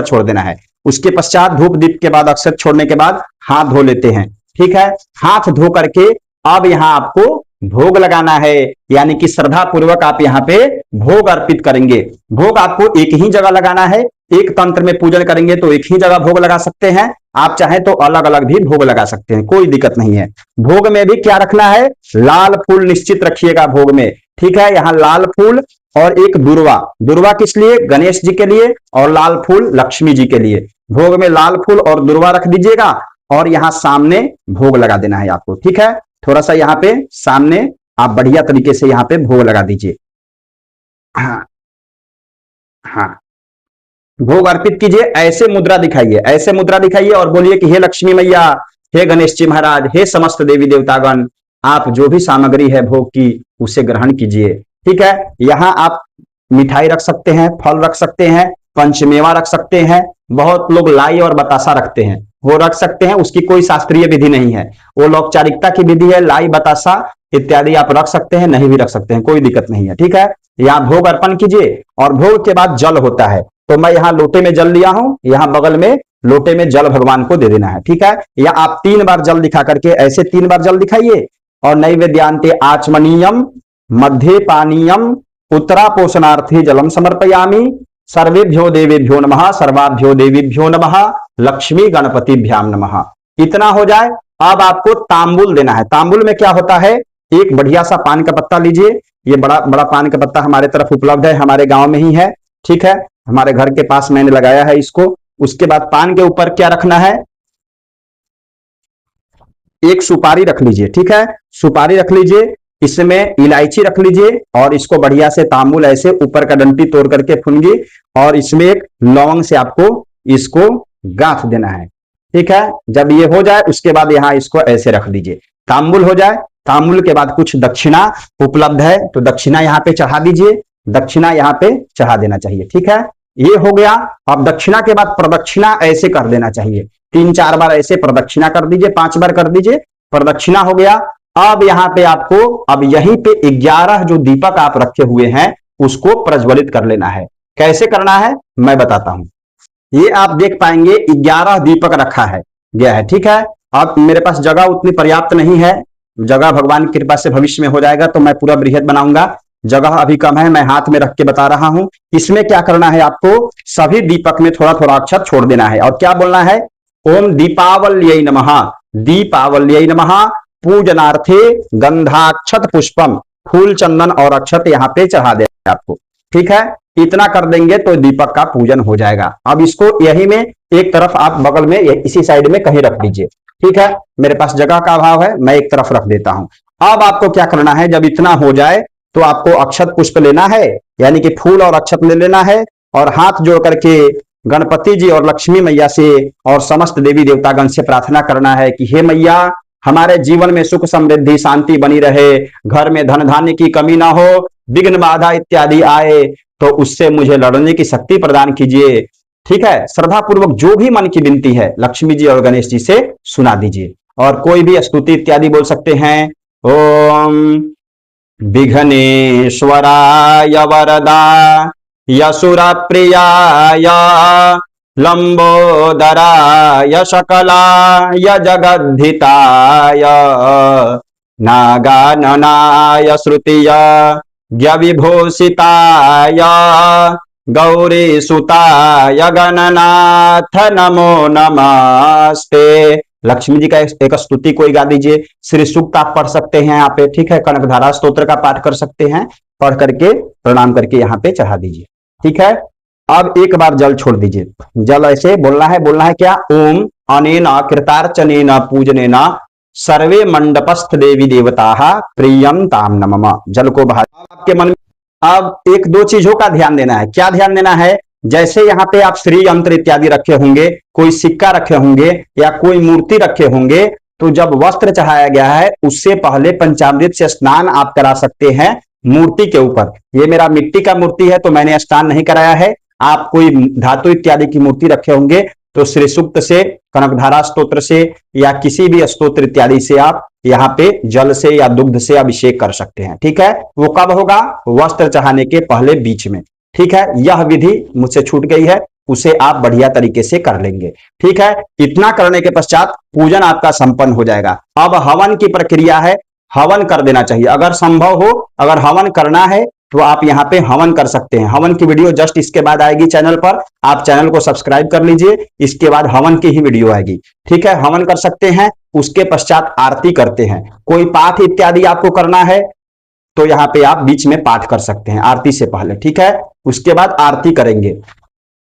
A: छोड़ देना है। उसके पश्चात धूप दीप के बाद अक्षत छोड़ने के बाद हाथ धो लेते हैं, ठीक है। हाथ धो करके अब यहाँ आपको भोग लगाना है, यानी कि श्रद्धा पूर्वक आप यहाँ पे भोग अर्पित करेंगे। भोग आपको एक ही जगह लगाना है, एक तंत्र में पूजन करेंगे तो एक ही जगह भोग लगा सकते हैं, आप चाहें तो अलग अलग भी भोग लगा सकते हैं, कोई दिक्कत नहीं है। भोग में भी क्या रखना है, लाल फूल निश्चित रखिएगा भोग में, ठीक है। यहाँ लाल फूल और एक दुर्वा, दुर्वा किस लिए? गणेश जी के लिए, और लाल फूल लक्ष्मी जी के लिए। भोग में लाल फूल और दुर्वा रख दीजिएगा और यहाँ सामने भोग लगा देना है आपको, ठीक है। थोड़ा सा यहाँ पे सामने आप बढ़िया तरीके से यहाँ पे भोग लगा दीजिए। हाँ हाँ, भोग अर्पित कीजिए, ऐसे मुद्रा दिखाइए, ऐसे मुद्रा दिखाइए और बोलिए कि हे लक्ष्मी मैया, हे गणेश जी महाराज, हे समस्त देवी देवतागण, आप जो भी सामग्री है भोग की उसे ग्रहण कीजिए, ठीक है। यहाँ आप मिठाई रख सकते हैं, फल रख सकते हैं, पंचमेवा रख सकते हैं, बहुत लोग लाई और बतासा रखते हैं, वो रख सकते हैं, उसकी कोई शास्त्रीय विधि नहीं है, वो औपचारिकता की विधि है। लाई बतासा इत्यादि आप रख सकते हैं, नहीं भी रख सकते हैं, कोई दिक्कत नहीं है, ठीक है। यहाँ भोग अर्पण कीजिए और भोग के बाद जल होता है, तो मैं यहाँ लोटे में जल लिया हूं, यहाँ बगल में लोटे में जल भगवान को दे देना है, ठीक है। या आप 3 बार जल दिखा करके ऐसे 3 बार जल दिखाइए और नैवेद्यांते आचमनीयम मध्य पानीयम उत्तरा पोषणार्थे जलम समर्पयामि सर्वेभ्यो देवेभ्यो नमः सर्वाभ्यो देवीभ्यो नमः लक्ष्मी गणपतिभ्याम नमः। इतना हो जाए अब आपको तांबुल देना है। तांबुल में क्या होता है, एक बढ़िया सा पान का पत्ता लीजिए, ये बड़ा बड़ा पान का पत्ता हमारे तरफ उपलब्ध है, हमारे गांव में ही है, ठीक है, हमारे घर के पास मैंने लगाया है इसको। उसके बाद पान के ऊपर क्या रखना है, एक सुपारी रख लीजिए, ठीक है, सुपारी रख लीजिए, इसमें इलायची रख लीजिए और इसको बढ़िया से तांबुल ऐसे ऊपर का डंटी तोड़ करके फूंगी और इसमें एक लौंग से आपको इसको गांथ देना है, ठीक है। जब ये हो जाए उसके बाद यहाँ इसको ऐसे रख दीजिए, तांबुल हो जाए। तांबुल के बाद कुछ दक्षिणा उपलब्ध है तो दक्षिणा यहाँ पे चढ़ा दीजिए, दक्षिणा यहाँ पे चढ़ा देना चाहिए, ठीक है। ये हो गया। अब दक्षिणा के बाद प्रदक्षिणा ऐसे कर देना चाहिए, 3-4 बार ऐसे प्रदक्षिणा कर दीजिए, 5 बार कर दीजिए, प्रदक्षिणा हो गया। अब यहाँ पे आपको अब यहीं पे 11 जो दीपक आप रखे हुए हैं उसको प्रज्वलित कर लेना है। कैसे करना है मैं बताता हूं। ये आप देख पाएंगे 11 दीपक रखा है गया है, ठीक है। अब मेरे पास जगह उतनी पर्याप्त नहीं है, जगह भगवान की कृपा से भविष्य में हो जाएगा तो मैं पूरा बृहद बनाऊंगा, जगह अभी कम है, मैं हाथ में रख के बता रहा हूं। इसमें क्या करना है आपको, सभी दीपक में थोड़ा थोड़ा अक्षत छोड़ देना है और क्या बोलना है, ओम दीपावल्यै नमः दीपावल्यै नमः पूजनार्थे गंधाक्षत पुष्पम, फूल चंदन और अक्षत यहाँ पे चढ़ा देना आपको, ठीक है। इतना कर देंगे तो दीपक का पूजन हो जाएगा। अब इसको यही में एक तरफ आप बगल में इसी साइड में कहीं रख दीजिए, ठीक है। मेरे पास जगह का अभाव है, मैं एक तरफ रख देता हूं। अब आपको क्या करना है, जब इतना हो जाए तो आपको अक्षत पुष्प लेना है, यानी कि फूल और अक्षत ले लेना है और हाथ जोड़ करके गणपति जी और लक्ष्मी मैया से और समस्त देवी देवतागण से प्रार्थना करना है कि हे मैया, हमारे जीवन में सुख समृद्धि शांति बनी रहे, घर में धन धान्य की कमी ना हो, विघ्न बाधा इत्यादि आए तो उससे मुझे लड़ने की शक्ति प्रदान कीजिए, ठीक है। श्रद्धा पूर्वक जो भी मन की विनती है लक्ष्मी जी और गणेश जी से सुना दीजिए और कोई भी स्तुति इत्यादि बोल सकते हैं। ओम विघ्नेश्वराय वरदा यसुर प्रियाय लंबोदराय शकलाय जगद्धिताय नागाननाय श्रुतिय विभूषिताय गौरीसुताय गणनाथ नमो नमस्ते। लक्ष्मी जी का एक स्तुति कोई गा दीजिए। श्री सूक्त आप पढ़ सकते हैं यहाँ पे, ठीक है। कनकधारा स्तोत्र का पाठ कर सकते हैं, पढ़ करके प्रणाम करके यहाँ पे चढ़ा दीजिए, ठीक है। अब एक बार जल छोड़ दीजिए। जल ऐसे बोलना है क्या? ओम अनेन कृतार्चनेन पूजनेन सर्वे मंडपस्थ देवी देवता प्रियम ताम नमः। जल को बाहर आपके मन में अब एक दो चीजों का ध्यान देना है। क्या ध्यान देना है? जैसे यहाँ पे आप श्री यंत्र इत्यादि रखे होंगे, कोई सिक्का रखे होंगे या कोई मूर्ति रखे होंगे, तो जब वस्त्र चढ़ाया गया है उससे पहले पंचामृत से स्नान आप करा सकते हैं मूर्ति के ऊपर। ये मेरा मिट्टी का मूर्ति है तो मैंने स्नान नहीं कराया है। आप कोई धातु इत्यादि की मूर्ति रखे होंगे तो श्री सूक्त से, कनकधारा स्तोत्र से या किसी भी स्तोत्र इत्यादि से आप यहाँ पे जल से या दुग्ध से अभिषेक कर सकते हैं, ठीक है। वो कब होगा? वस्त्र चढ़ाने के पहले बीच में, ठीक है। यह विधि मुझसे छूट गई है, उसे आप बढ़िया तरीके से कर लेंगे, ठीक है। इतना करने के पश्चात पूजन आपका संपन्न हो जाएगा। अब हवन की प्रक्रिया है, हवन कर देना चाहिए अगर संभव हो। अगर हवन करना है तो आप यहाँ पे हवन कर सकते हैं। हवन की वीडियो जस्ट इसके बाद आएगी चैनल पर, आप चैनल को सब्सक्राइब कर लीजिए। इसके बाद हवन की ही वीडियो आएगी, ठीक है। हवन कर सकते हैं। उसके पश्चात आरती करते हैं। कोई पाठ इत्यादि आपको करना है तो यहाँ पे आप बीच में पाठ कर सकते हैं आरती से पहले, ठीक है। उसके बाद आरती करेंगे।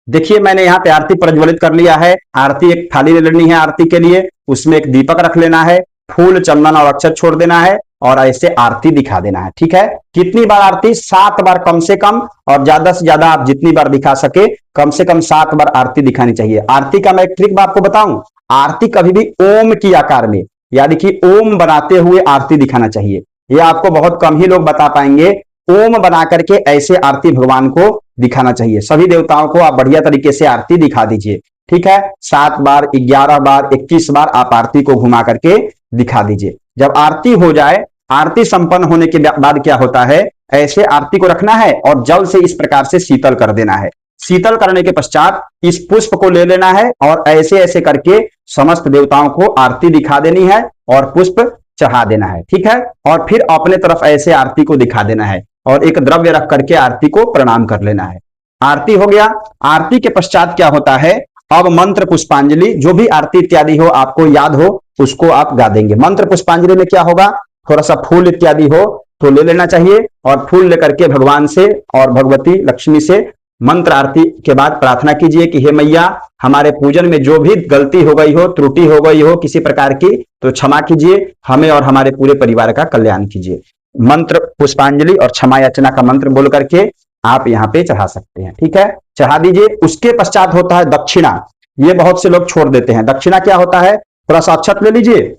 A: देखिए मैंने यहाँ पे आरती प्रज्वलित कर लिया है। आरती एक थाली ले लेनी है आरती के लिए, उसमें एक दीपक रख लेना है, फूल चंदन और अक्षत छोड़ देना है और ऐसे आरती दिखा देना है, ठीक है। कितनी बार आरती? 7 बार कम से कम, और ज्यादा से ज्यादा आप जितनी बार दिखा सके कम से कम 7 बार आरती दिखानी चाहिए। आरती का मैं एक ट्रिक आपको बताऊं, आरती कभी भी ओम की आकार में, यानी कि ओम बनाते हुए आरती दिखाना चाहिए। ये आपको बहुत कम ही लोग बता पाएंगे। ओम बना करके ऐसे आरती भगवान को दिखाना चाहिए। सभी देवताओं को आप बढ़िया तरीके से आरती दिखा दीजिए, ठीक है। 7 बार, 11 बार, 21 बार आप आरती को घुमा करके दिखा दीजिए। जब आरती हो जाए, आरती संपन्न होने के बाद क्या होता है, ऐसे आरती को रखना है और जल से इस प्रकार से शीतल कर देना है। शीतल करने के पश्चात इस पुष्प को ले लेना है और ऐसे ऐसे करके समस्त देवताओं को आरती दिखा देनी है और पुष्प चढ़ा देना है, ठीक है। और फिर अपने तरफ ऐसे आरती को दिखा देना है और एक द्रव्य रख करके आरती को प्रणाम कर लेना है। आरती हो गया। आरती के पश्चात क्या होता है, अब मंत्र पुष्पांजलि, जो भी आरती इत्यादि हो आपको याद हो उसको आप गा देंगे। मंत्र पुष्पांजलि में क्या होगा, थोड़ा सा फूल इत्यादि हो तो ले लेना चाहिए और फूल लेकर के भगवान से और भगवती लक्ष्मी से मंत्र आरती के बाद प्रार्थना कीजिए कि हे मैया, हमारे पूजन में जो भी गलती हो गई हो, त्रुटि हो गई हो किसी प्रकार की, तो क्षमा कीजिए, हमें और हमारे पूरे परिवार का कल्याण कीजिए। मंत्र पुष्पांजलि और क्षमा याचना का मंत्र बोल करके आप यहाँ पे चढ़ा सकते हैं, ठीक है। चढ़ा दीजिए। उसके पश्चात होता है दक्षिणा। ये बहुत से लोग छोड़ देते हैं। दक्षिणा क्या होता है, थोड़ा सा अक्षत ले लीजिए।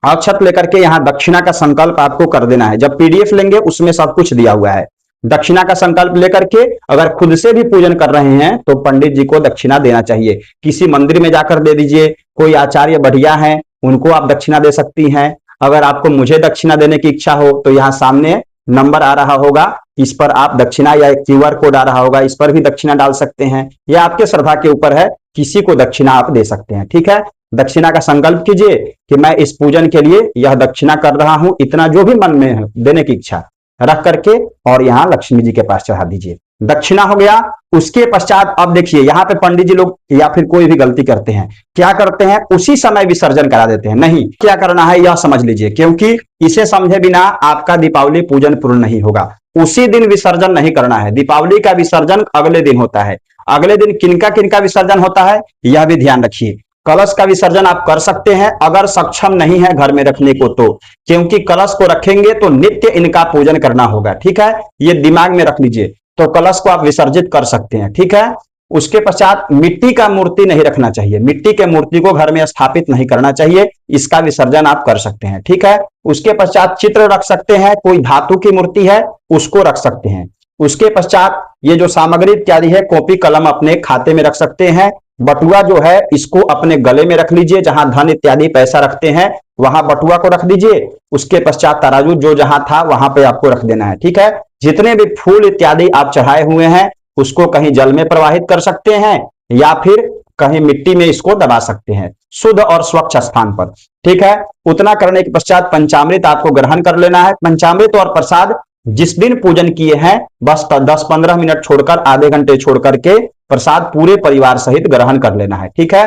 A: अक्षत लेकर के यहाँ दक्षिणा का संकल्प आपको कर देना है। जब पीडीएफ लेंगे उसमें सब कुछ दिया हुआ है। दक्षिणा का संकल्प लेकर के अगर खुद से भी पूजन कर रहे हैं तो पंडित जी को दक्षिणा देना चाहिए। किसी मंदिर में जाकर दे दीजिए। कोई आचार्य बढ़िया है उनको आप दक्षिणा दे सकती हैं। अगर आपको मुझे दक्षिणा देने की इच्छा हो तो यहाँ सामने नंबर आ रहा होगा, इस पर आप दक्षिणा, या क्यूआर कोड आ रहा होगा, इस पर भी दक्षिणा डाल सकते हैं। यह आपके श्रद्धा के ऊपर है, किसी को दक्षिणा आप दे सकते हैं, ठीक है। दक्षिणा का संकल्प कीजिए कि मैं इस पूजन के लिए यह दक्षिणा कर रहा हूं, इतना जो भी मन में है देने की इच्छा रख करके और यहाँ लक्ष्मी जी के पास चढ़ा दीजिए। दक्षिणा हो गया। उसके पश्चात अब देखिए यहाँ पे पंडित जी लोग या फिर कोई भी गलती करते हैं, क्या करते हैं, उसी समय विसर्जन करा देते हैं। नहीं, क्या करना है यह समझ लीजिए, क्योंकि इसे समझे बिना आपका दीपावली पूजन पूर्ण नहीं होगा। उसी दिन विसर्जन नहीं करना है। दीपावली का विसर्जन अगले दिन होता है। अगले दिन किनका किनका विसर्जन होता है यह भी ध्यान रखिए। कलश का विसर्जन आप कर सकते हैं अगर सक्षम नहीं है घर में रखने को तो, क्योंकि कलश को रखेंगे तो नित्य इनका पूजन करना होगा, ठीक है। ये दिमाग में रख लीजिए। तो कलश को आप विसर्जित कर सकते हैं, ठीक है। उसके पश्चात मिट्टी का मूर्ति नहीं रखना चाहिए। मिट्टी के मूर्ति को घर में स्थापित नहीं करना चाहिए। इसका विसर्जन आप कर सकते हैं, ठीक है। उसके पश्चात चित्र रख सकते हैं। कोई धातु की मूर्ति है उसको रख सकते हैं। उसके पश्चात ये जो सामग्री इत्यादि है, कॉपी कलम अपने खाते में रख सकते हैं। बटुआ जो है इसको अपने गले में रख लीजिए। जहां धन इत्यादि पैसा रखते हैं वहां बटुआ को रख दीजिए। उसके पश्चात तराजू जो जहां था वहां पे आपको रख देना है, ठीक है। जितने भी फूल इत्यादि आप चढ़ाए हुए हैं उसको कहीं जल में प्रवाहित कर सकते हैं या फिर कहीं मिट्टी में इसको दबा सकते हैं, शुद्ध और स्वच्छ स्थान पर। ठीक है, उतना करने के पश्चात पंचामृत आपको ग्रहण कर लेना है। पंचामृत और प्रसाद जिस दिन पूजन किए हैं बस 10-15 मिनट छोड़कर, आधे घंटे छोड़ करके प्रसाद पूरे परिवार सहित ग्रहण कर लेना है। ठीक है,